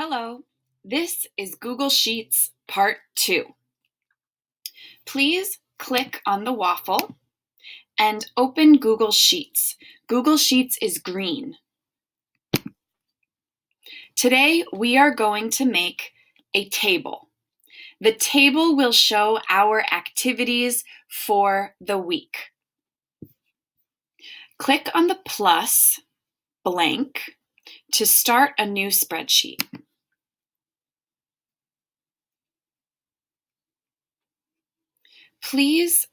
Hello, this is Google Sheets Part 2. Please click on the waffle and open Google Sheets. Google Sheets is green. Today we are going to make a table. The table will show our activities for the week. Click on the plus blank to start a new spreadsheet. Please,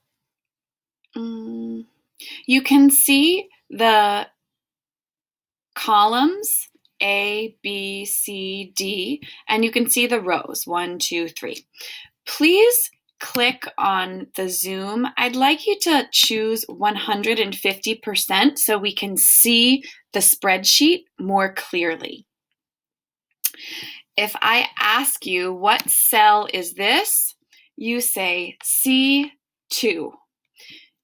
you can see the columns A, B, C, D, and you can see the rows 1, 2, 3. Please click on the zoom. I'd like you to choose 150% so we can see the spreadsheet more clearly. If I ask you what cell is this, you say C2.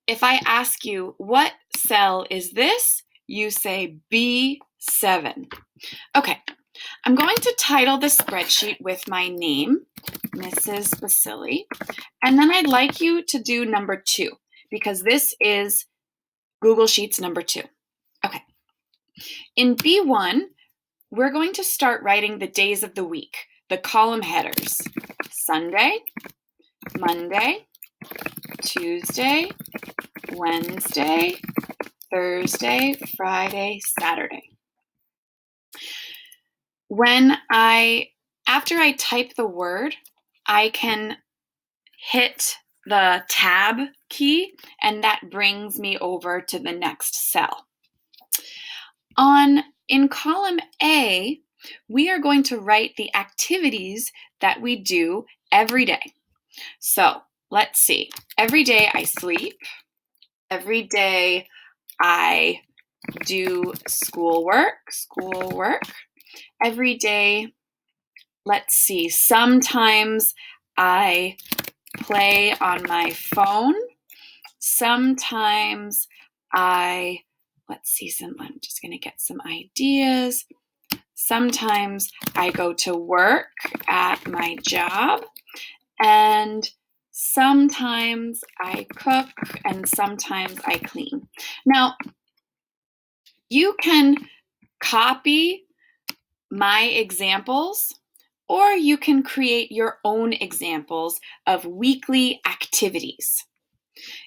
If I ask you what cell is this, you say B7. Okay, I'm going to title the spreadsheet with my name, Mrs. Basili, and then I'd like you to do number 2 because this is Google Sheets number 2. Okay, in B1, we're going to start writing the days of the week, the column headers. Sunday, Monday, Tuesday, Wednesday, Thursday, Friday, Saturday. After I type the word, I can hit the tab key and that brings me over to the next cell. In column A, we are going to write the activities that we do every day. So let's see. Every day I sleep. Every day I do schoolwork. Every day, let's see, sometimes I play on my phone. Sometimes I'm just going to get some ideas. Sometimes I go to work at my job, and sometimes I cook, and sometimes I clean. Now, you can copy my examples, or you can create your own examples of weekly activities.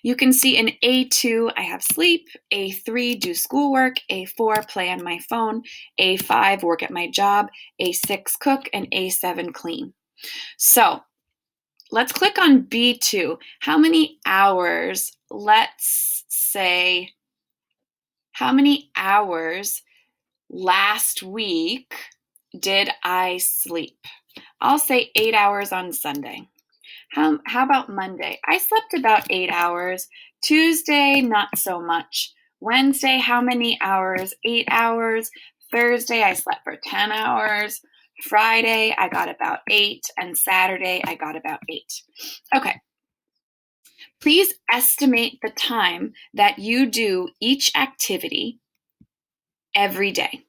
You can see in A2, I have sleep, A3, do schoolwork, A4, play on my phone, A5, work at my job, A6, cook, and A7, clean. So let's click on B2. How many hours, let's say, how many hours last week did I sleep? I'll say 8 hours on Sunday. How about Monday? I slept about 8 hours. Tuesday, not so much. Wednesday, how many hours? 8 hours. Thursday, I slept for 10 hours. Friday, I got about 8. And Saturday, I got about 8. Okay. Please estimate the time that you do each activity every day.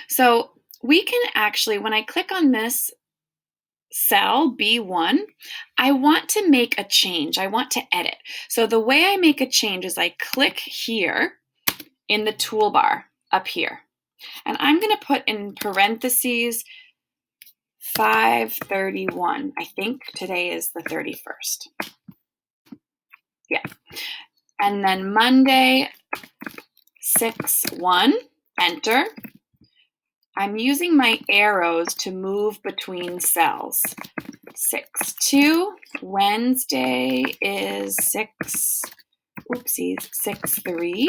So we can actually, when I click on this cell B1, I want to make a change. I want to edit. So the way I make a change is I click here in the toolbar up here. And I'm going to put in parentheses 5/31. I think today is the 31st. Yeah. And then Monday 6/1, enter. I'm using my arrows to move between cells. 6/2, Wednesday is 6/3.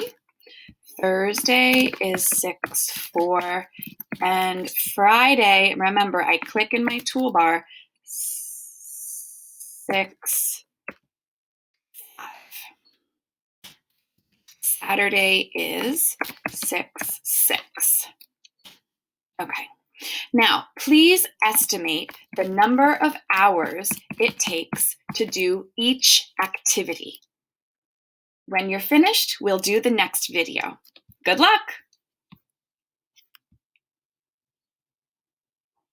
Thursday is 6/4. And Friday, remember, I click in my toolbar, 6/5. Saturday is 6/6. Okay, now please estimate the number of hours it takes to do each activity. When you're finished, we'll do the next video. Good luck!